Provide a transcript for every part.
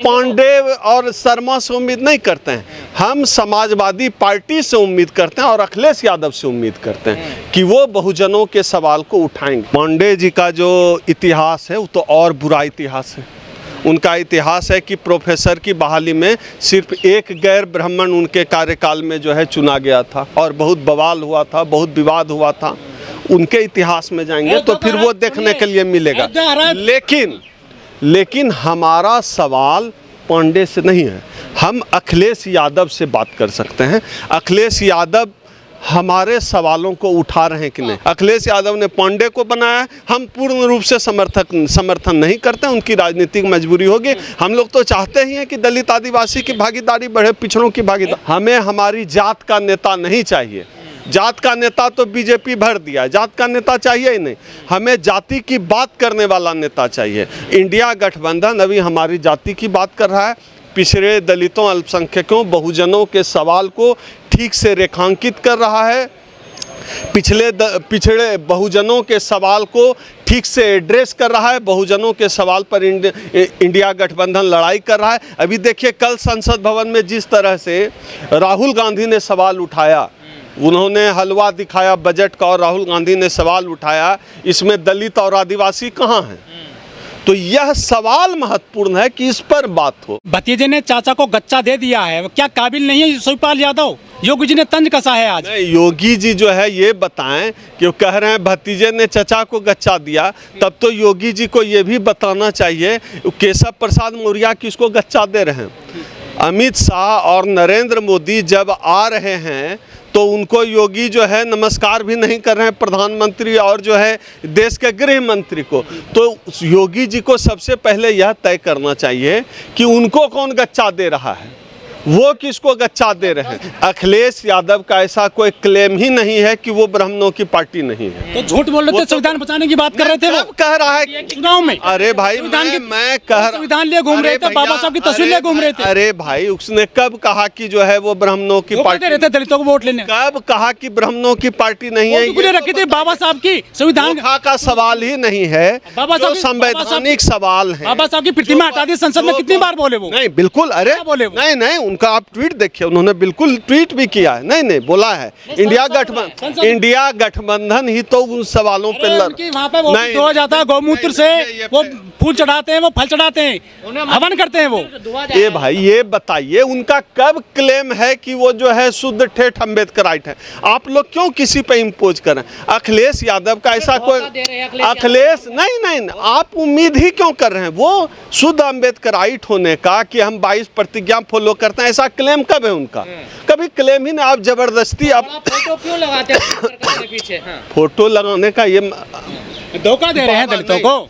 पांडे और शर्मा से उम्मीद नहीं करते हैं, हम समाजवादी पार्टी से उम्मीद करते हैं और अखिलेश यादव से उम्मीद करते हैं कि वो बहुजनों के सवाल को उठाएंगे। पांडे जी का जो इतिहास है वो तो और बुरा इतिहास है। उनका इतिहास है कि प्रोफेसर की बहाली में सिर्फ एक गैर ब्राह्मण उनके कार्यकाल में जो है चुना गया था और बहुत बवाल हुआ था, बहुत विवाद हुआ था। उनके इतिहास में जाएंगे तो फिर वो देखने के लिए मिलेगा। लेकिन हमारा सवाल पांडे से नहीं है, हम अखिलेश यादव से बात कर सकते हैं। अखिलेश यादव हमारे सवालों को उठा रहे हैं कि नहीं। अखिलेश यादव ने पांडे को बनाया, हम पूर्ण रूप से समर्थन नहीं करते, उनकी राजनीतिक मजबूरी होगी। हम लोग तो चाहते ही हैं कि दलित आदिवासी की भागीदारी बढ़े, पिछड़ों की भागीदारी। हमें हमारी जात का नेता नहीं चाहिए। जात का नेता तो बीजेपी भर दिया, जात का नेता चाहिए ही नहीं। हमें जाति की बात करने वाला नेता चाहिए। इंडिया गठबंधन अभी हमारी जाति की बात कर रहा है, पिछड़े दलितों, अल्पसंख्यकों, बहुजनों के सवाल को ठीक से रेखांकित कर रहा है, पिछड़े बहुजनों के सवाल को ठीक से एड्रेस कर रहा है। बहुजनों के सवाल पर इंडिया गठबंधन लड़ाई कर रहा है। अभी देखिए कल संसद भवन में जिस तरह से राहुल गांधी ने सवाल उठाया, उन्होंने हलवा दिखाया बजट का और राहुल गांधी ने सवाल उठाया, इसमें दलित और आदिवासी कहाँ हैं। तो यह सवाल महत्वपूर्ण है कि इस पर बात हो। भतीजे ने चाचा को गच्चा दे दिया है, वो क्या काबिल नहीं है शिवपाल यादव? योगी जी ने तंज कसा है आज। योगी जी जो है ये बताएं कि वो कह रहे हैं भतीजे ने चचा को गच्चा दिया, तब तो योगी जी को ये भी बताना चाहिए केशव प्रसाद मौर्य किसको गच्चा दे रहे हैं। अमित शाह और नरेंद्र मोदी जब आ रहे हैं तो उनको योगी जो है नमस्कार भी नहीं कर रहे हैं, प्रधानमंत्री और जो है देश के गृह मंत्री को। तो योगी जी को सबसे पहले यह तय करना चाहिए कि उनको कौन गच्चा दे रहा है, वो किसको गच्चा दे रहे हैं। अखिलेश यादव का ऐसा कोई क्लेम ही नहीं है कि वो ब्राह्मणों की पार्टी नहीं है। तो झूठ बोल रहे थे, संविधान बचाने की बात कर रहे थे। वो कह रहा है चुनाव में। अरे भाई मैं कह संविधान लिए घूम रहे थे, बाबा साहब की तस्वीर लिए घूम रहे थे। अरे भाई उसने कब कहा कि जो है वो ब्राह्मणों की पार्टी रहते दलितों को वोट लेने? कब कहा कि ब्राह्मणों की पार्टी नहीं है? रखी थी बाबा साहब की संविधान का सवाल ही नहीं है, जो संवैधानिक सवाल है। बाबा साहब की प्रतिमा हटा दी संसद में, कितनी बार बोले वो? नहीं बिल्कुल, अरे नहीं उनका आप ट्वीट देखिए, उन्होंने बिल्कुल ट्वीट भी किया है। नहीं बोला है इंडिया गठबंधन ही तो उन सवालों पे वहाँ पे वो धोया जाता है गौमूत्र से, वो फूल चढ़ाते हैं, वो फल चढ़ाते हैं, हवन करते हैं वो। ये भाई ये बताइए उनका कब क्लेम है कि वो जो है शुद्ध ठेठ अम्बेडकराइट है? आप लोग क्यों किसी पे इम्पोज कर रहे हैं? अखिलेश यादव का ऐसा कोई अखिलेश नहीं आप उम्मीद ही क्यों कर रहे हैं वो शुद्ध अम्बेडकराइट होने का कि हम 22 प्रतिज्ञा फॉलो करते हैं? ऐसा क्लेम कब है उनका? कभी क्लेम ही नहीं। आप जबरदस्ती आप फोटो क्यों लगाते हैं पीछे? हाँ। फोटो लगाने का ये धोखा दे रहे हैं दलितों को।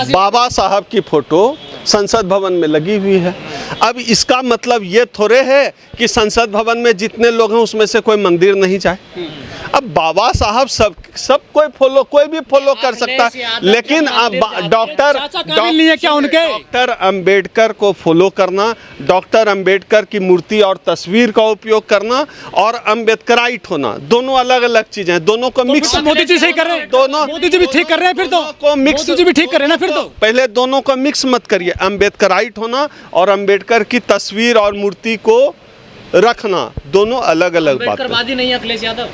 बाबा साहब की फोटो संसद भवन में लगी हुई है। अब इसका मतलब ये थोड़े है कि संसद भवन में जितने लोग हैं उसमें से कोई मंदिर नहीं जाए। अब बाबा साहब सब कोई भी फॉलो कर सकता है, लेकिन डॉक्टर अंबेडकर को फॉलो करना, डॉक्टर अंबेडकर की मूर्ति और तस्वीर का उपयोग करना और अम्बेडकराइट होना दोनों अलग अलग चीजें हैं। दोनों को मिक्स मोदी जी सही कर रहे हैं, दोनों मोदी जी भी ठीक कर रहे हैं, फिर तो मिक्स मोदी जी भी ठीक कर रहे हैं ना। फिर तो पहले दोनों को मिक्स मत करिए, अम्बेडकराइट होना और अंबेडकर की तस्वीर और मूर्ति को रखना दोनों अलग अलग बात है। नहीं अखिलेश यादव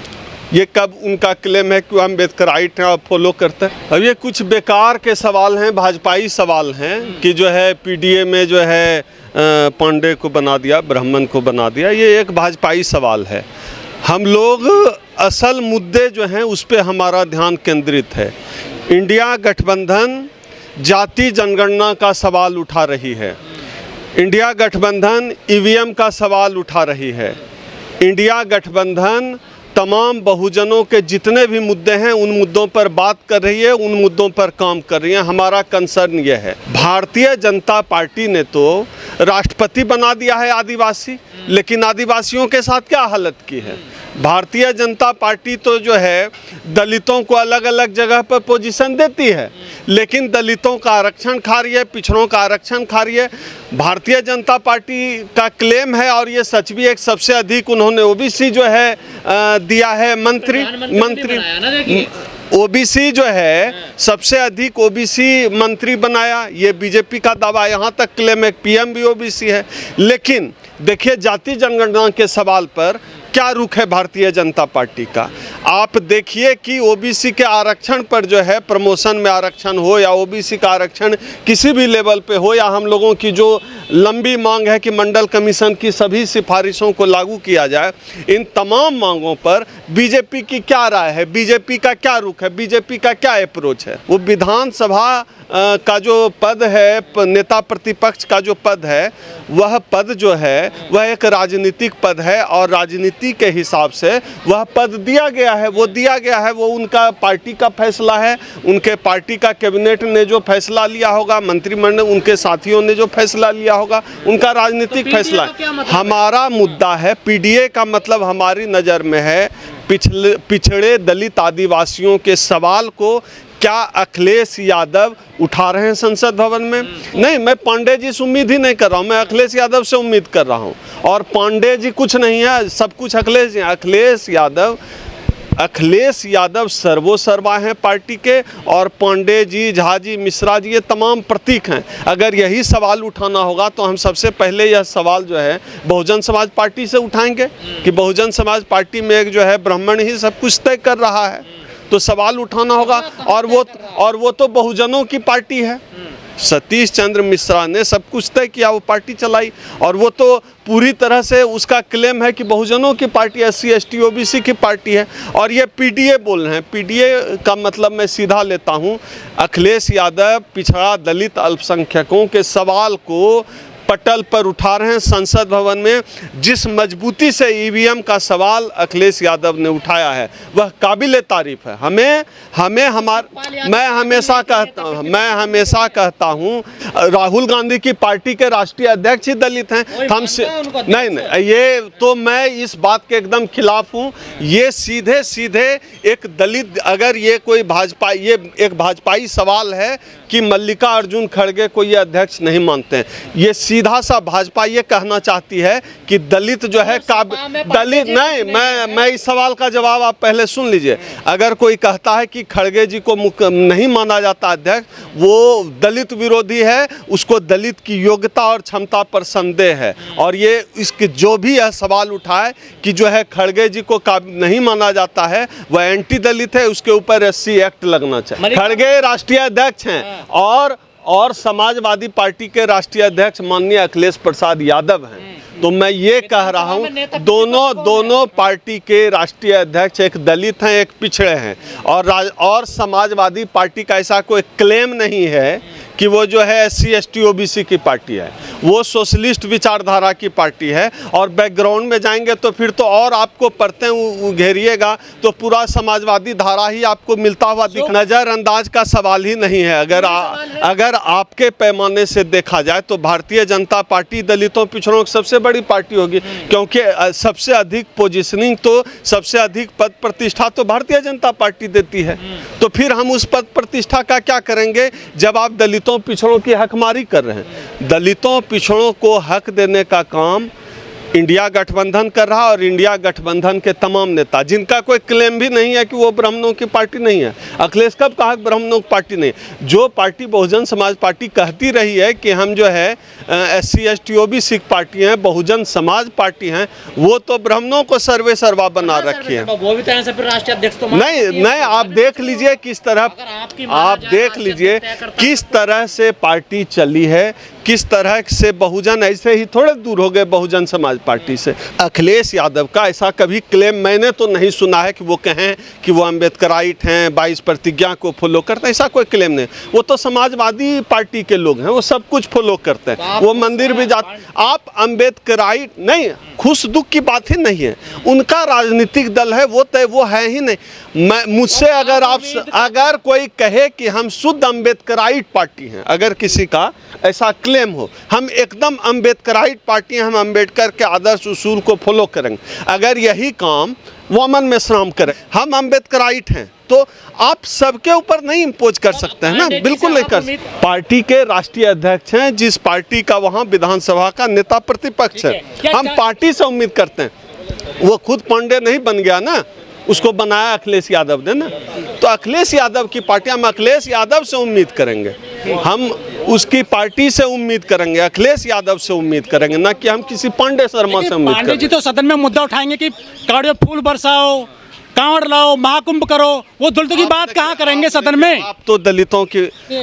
ये कब उनका क्लेम है कि अम्बेडकराइट हैं और फॉलो करते हैं? अब ये कुछ बेकार के सवाल हैं, भाजपाई सवाल हैं कि जो है पीडीए में जो है पांडे को बना दिया, ब्राह्मण को बना दिया। ये एक भाजपाई सवाल है। हम लोग असल मुद्दे जो हैं उस पर हमारा ध्यान केंद्रित है। इंडिया गठबंधन जाति जनगणना का सवाल उठा रही है, इंडिया गठबंधन ईवीएम का सवाल उठा रही है, इंडिया गठबंधन तमाम बहुजनों के जितने भी मुद्दे हैं उन मुद्दों पर बात कर रही है, उन मुद्दों पर काम कर रही है। हमारा कंसर्न ये है, भारतीय जनता पार्टी ने तो राष्ट्रपति बना दिया है आदिवासी, लेकिन आदिवासियों के साथ क्या हालत की है? भारतीय जनता पार्टी तो जो है दलितों को अलग अलग जगह पर पोजीशन देती है, लेकिन दलितों का आरक्षण खा रही है, पिछड़ों का आरक्षण खा रही है। भारतीय जनता पार्टी का क्लेम है और ये सच भी एक सबसे अधिक उन्होंने ओबीसी जो है दिया है मंत्री ओबीसी जो है सबसे अधिक ओबीसी मंत्री बनाया, ये बीजेपी का दावा, यहाँ तक क्लेम है पीएम भी ओबीसी है। लेकिन देखिए जाति जनगणना के सवाल पर क्या रुख है भारतीय जनता पार्टी का। आप देखिए कि ओबीसी के आरक्षण पर जो है, प्रमोशन में आरक्षण हो या ओबीसी का आरक्षण किसी भी लेवल पे हो, या हम लोगों की जो लंबी मांग है कि मंडल कमीशन की सभी सिफारिशों को लागू किया जाए, इन तमाम मांगों पर बीजेपी की क्या राय है, बीजेपी का क्या रुख है, बीजेपी का क्या अप्रोच है। वो विधानसभा का जो पद है, नेता प्रतिपक्ष का जो पद है, वह पद जो है वह एक राजनीतिक पद है और राजनीति के हिसाब से वह पद दिया गया है, वो दिया गया है, वो उनका पार्टी का फैसला है, उनके पार्टी का कैबिनेट ने जो फैसला लिया होगा, मंत्रिमंडल उनके साथियों ने जो फैसला लिया होगा, उनका राजनीतिक फैसला है। हमारा मुद्दा है पीडीए का मतलब हमारी नज़र में है पिछड़े दलित आदिवासियों के सवाल को क्या अखिलेश यादव उठा रहे हैं संसद भवन में। नहीं, मैं पांडे जी से उम्मीद ही नहीं कर रहा हूं, मैं अखिलेश यादव से उम्मीद कर रहा हूं। और पांडे जी कुछ नहीं है, सब कुछ अखिलेश जी। अखिलेश यादव सर्वोसर्वा हैं पार्टी के, और पांडे जी, झा जी, मिश्रा जी, ये तमाम प्रतीक हैं। अगर यही सवाल उठाना होगा तो हम सबसे पहले यह सवाल जो है बहुजन समाज पार्टी से उठाएंगे कि बहुजन समाज पार्टी में एक जो है ब्राह्मण ही सब कुछ तय कर रहा है, तो सवाल उठाना होगा। और वो तो बहुजनों की पार्टी है, सतीश चंद्र मिश्रा ने सब कुछ तय किया, वो पार्टी चलाई, और वो तो पूरी तरह से उसका क्लेम है कि बहुजनों की पार्टी, SC ST OBC की पार्टी है। और ये पीडीए बोल रहे हैं, पीडीए का मतलब मैं सीधा लेता हूँ, अखिलेश यादव पिछड़ा दलित अल्पसंख्यकों के सवाल को पटल पर उठा रहे हैं संसद भवन में। जिस मजबूती से ईवीएम का सवाल अखिलेश यादव ने उठाया है वह काबिल तारीफ है। मैं हमेशा कहता हूँ राहुल गांधी की पार्टी के राष्ट्रीय अध्यक्ष ही दलित हैं। हमसे नहीं, ये तो मैं इस बात के एकदम खिलाफ हूँ। ये सीधे एक दलित, अगर ये कोई भाजपा, ये एक भाजपाई सवाल है कि मल्लिकार्जुन खड़गे को ये अध्यक्ष नहीं मानते हैं, ये सीधा सा भाजपा ये कहना चाहती है कि दलित जो है दलित नहीं। मैं इस सवाल का जवाब आप पहले सुन लीजिए। अगर कोई कहता है कि खड़गे जी को नहीं माना जाता अध्यक्ष, वो दलित विरोधी है, उसको दलित की योग्यता और क्षमता पर संदेह है। और ये इसके जो भी यह सवाल उठाए कि जो है खड़गे जी को नहीं माना जाता है, वह एंटी दलित है, उसके ऊपर SC एक्ट लगना चाहिए। खड़गे राष्ट्रीय अध्यक्ष हैं और समाजवादी पार्टी के राष्ट्रीय अध्यक्ष माननीय अखिलेश प्रसाद यादव हैं। तो मैं ये कह रहा हूँ दोनों पार्टी के राष्ट्रीय अध्यक्ष एक दलित हैं, एक पिछड़े हैं। और समाजवादी पार्टी का ऐसा कोई क्लेम नहीं है कि वो जो है SC ST OBC की पार्टी है, वो सोशलिस्ट विचारधारा की पार्टी है। और बैकग्राउंड में जाएंगे तो फिर तो और आपको परतें घेरिएगा तो पूरा समाजवादी धारा ही आपको मिलता हुआ नज़रअंदाज का सवाल ही नहीं है। अगर आपके पैमाने से देखा जाए तो भारतीय जनता पार्टी दलितों पिछड़ों की सबसे बड़ी पार्टी होगी, क्योंकि सबसे अधिक पोजीशनिंग तो, सबसे अधिक पद प्रतिष्ठा तो भारतीय जनता पार्टी देती है। तो फिर हम उस पद प्रतिष्ठा का क्या करेंगे जब आप दलितों पिछड़ों की हकमारी कर रहे हैं। दलितों पिछड़ों को हक देने का काम इंडिया गठबंधन कर रहा, और इंडिया गठबंधन के तमाम नेता, जिनका कोई क्लेम भी नहीं है कि वो ब्राह्मणों की पार्टी नहीं है। अखिलेश कब कहा ब्राह्मणों की पार्टी नहीं, जो पार्टी बहुजन समाज पार्टी कहती रही है कि हम जो है SC ST OBC पार्टी हैं, बहुजन समाज पार्टी हैं, वो तो ब्राह्मणों को सर्वे सर्वा बना रखी है। वो भी तो ऐसे फिर राष्ट्रीय अध्यक्ष तो नहीं, आप देख लीजिए किस तरह से पार्टी चली है, किस तरह से बहुजन ऐसे ही थोड़े दूर हो गए बहुजन समाज पार्टी से। अखिलेश यादव का ऐसा कभी क्लेम मैंने तो नहीं सुना है कि वो कहें कि वो अम्बेडकराइट हैं, 22 प्रतिज्ञा को फॉलो करते हैं, ऐसा कोई क्लेम नहीं। वो तो समाजवादी पार्टी के लोग हैं, वो सब कुछ फॉलो करते हैं, वो मंदिर भी जाते। आप अम्बेडकराइट नहीं, खुश दुख की बात ही नहीं है, उनका राजनीतिक दल है, वो है ही नहीं। मुझसे अगर कोई कहे कि हम शुद्ध अम्बेडकराइट पार्टी हैं, अगर किसी का ऐसा क्लेम हो, हम एकदम अम्बेडकराइट पार्टी हैं, हम अम्बेडकर के आदर्श उसूल को फॉलो करेंगे, अगर यही काम वो अमन मेश्राम करें, हम अम्बेडकराइट हैं, तो आप सबके ऊपर नहीं इम्पोज कर सकते हैं ना, बिल्कुल नहीं कर सकते। पार्टी के राष्ट्रीय अध्यक्ष हैं, जिस पार्टी का वहाँ विधानसभा का नेता प्रतिपक्ष है, हम पार्टी से उम्मीद करते हैं। वो खुद पांडे नहीं बन गया ना, उसको बनाया अखिलेश यादव ने ना। तो अखिलेश यादव की पार्टी, हम अखिलेश यादव से उम्मीद करेंगे, हम उसकी पार्टी से उम्मीद करेंगे, अखिलेश यादव से उम्मीद करेंगे, ना कि हम किसी पांडे शर्मा से उम्मीद पांडे जी करेंगे। तो सदन में मुद्दा उठाएंगे कि कावड़ में फूल बरसाओ, कांवड़ लाओ, महाकुंभ करो, वो दलितों की बात कहाँ करेंगे सदन में? आप तो दलितों की,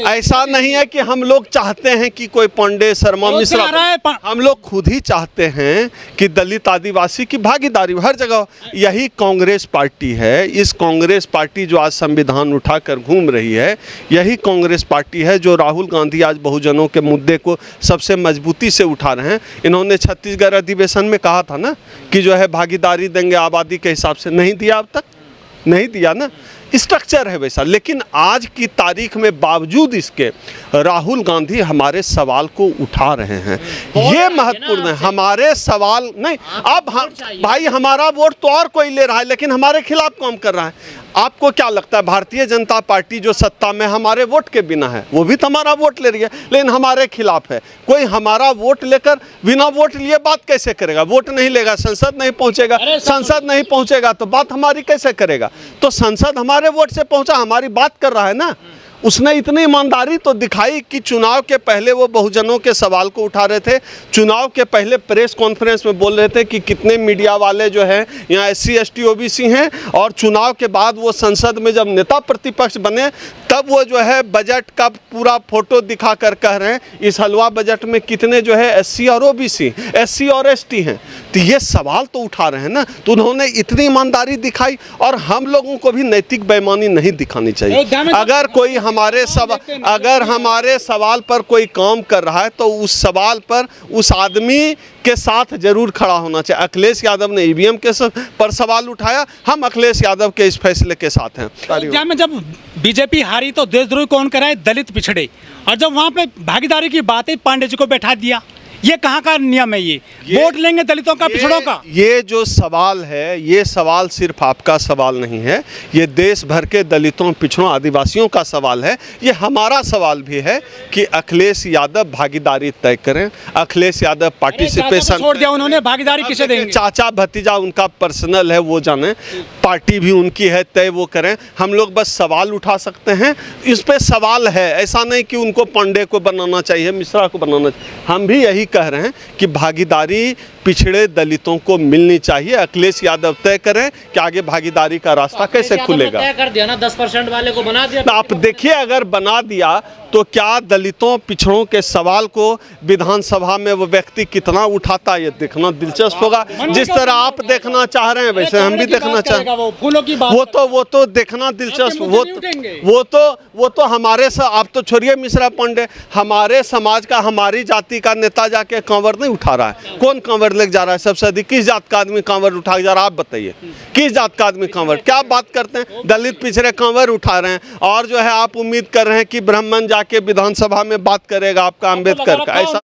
ऐसा नहीं है कि हम लोग चाहते हैं कि कोई पांडे शर्मा मिश्रा, हम लोग खुद ही चाहते हैं कि दलित आदिवासी की भागीदारी हर जगह। यही कांग्रेस पार्टी है, इस कांग्रेस पार्टी जो आज संविधान उठाकर घूम रही है, यही कांग्रेस पार्टी है जो राहुल गांधी आज बहुजनों के मुद्दे को सबसे मजबूती से उठा रहे हैं। इन्होंने छत्तीसगढ़ अधिवेशन में कहा था ना कि जो है भागीदारी देंगे आबादी के हिसाब से, नहीं दिया, अब तक नहीं दिया ना। स्ट्रक्चर है वैसा, लेकिन आज की तारीख में बावजूद इसके राहुल गांधी हमारे सवाल को उठा रहे हैं। ये महत्वपूर्ण है, हमारे सवाल नहीं। अब हम भाई, हमारा वोट तो और कोई ले रहा है, लेकिन हमारे खिलाफ काम कर रहा है। आपको क्या लगता है भारतीय जनता पार्टी जो सत्ता में हमारे वोट के बिना है, वो भी तो हमारा वोट ले रही है, लेकिन हमारे खिलाफ है। कोई हमारा वोट लेकर बिना वोट लिए बात कैसे करेगा? वोट नहीं लेगा, संसद नहीं पहुंचेगा, संसद नहीं पहुंचेगा तो बात हमारी कैसे करेगा? तो संसद हमारे वोट से पहुंचा, हमारी बात कर रहा है ना। उसने इतनी ईमानदारी तो दिखाई कि चुनाव के पहले वो बहुजनों के सवाल को उठा रहे थे। चुनाव के पहले प्रेस कॉन्फ्रेंस में बोल रहे थे कि कितने मीडिया वाले जो हैं यहाँ SC ST OBC हैं, और चुनाव के बाद वो संसद में जब नेता प्रतिपक्ष बने तब वो जो है बजट का पूरा फोटो दिखा कर कह रहे हैं इस हलवा बजट में कितने जो है SC और OBC, SC और ST हैं। तो ये सवाल तो उठा रहे हैं ना। तो उन्होंने इतनी ईमानदारी दिखाई, और हम लोगों को भी नैतिक बेईमानी नहीं दिखानी चाहिए। अगर कोई अगर हमारे सवाल पर कोई काम कर रहा है तो उस सवाल पर उस आदमी के साथ जरूर खड़ा होना चाहिए। अखिलेश यादव ने EVM के पर सवाल उठाया, हम अखिलेश यादव के इस फैसले के साथ हैं। अयोध्या में जब बीजेपी हारी तो देशद्रोही कौन कराए? दलित पिछड़े। और जब वहाँ पे भागीदारी की बात है, पांडे जी को बैठा दिया। ये कहाँ का नियम है? ये वोट लेंगे दलितों का, पिछड़ों का? ये जो सवाल है, ये सवाल सिर्फ आपका सवाल नहीं है, ये देश भर के दलितों, पिछड़ों, आदिवासियों का सवाल है। ये हमारा सवाल भी है कि अखिलेश यादव भागीदारी तय करें। अखिलेश यादव पार्टिसिपेशन छोड़ दिया उन्होंने, भागीदारी किसे देंगे? चाचा भतीजा उनका पर्सनल है, वो जाने, पार्टी भी उनकी है, तय वो करें। हम लोग बस सवाल उठा सकते हैं, इस पे सवाल है। ऐसा नहीं कि उनको पांडे को बनाना चाहिए, मिश्रा को बनाना चाहिए। हम भी यही कह रहे हैं कि भागीदारी पिछड़े दलितों को मिलनी चाहिए। अखिलेश यादव तय करें कि आगे भागीदारी का रास्ता कैसे खुलेगा। तय कर दिया ना, 10% वाले को बना दिया। आप देखिए, अगर बना दिया तो क्या दलितों, पिछड़ों के सवाल को विधानसभा में वो व्यक्ति कितना उठाता, ये देखना दिलचस्प होगा। जिस तरह आप देखना चाह रहे हैं वैसे हम भी देखना चाहेंगे। वो तो देखना दिलचस्प। वो तो हमारे आप तो छोड़िए मिश्रा पांडे, हमारे समाज का, हमारी जाति का नेता जाके कांवर नहीं उठा रहा है। कौन कांवर लेके जा रहा है? सबसे अधिक किस जात का आदमी कांवर उठा जा रहा है? आप बताइए, किस जात का आदमी कांवर? क्या बात करते हैं? दलित पिछड़े कांवर उठा रहे हैं, और जो है आप उम्मीद कर रहे हैं कि ब्राह्मण जाके विधानसभा में बात करेगा आपका अम्बेडकर का। ऐसा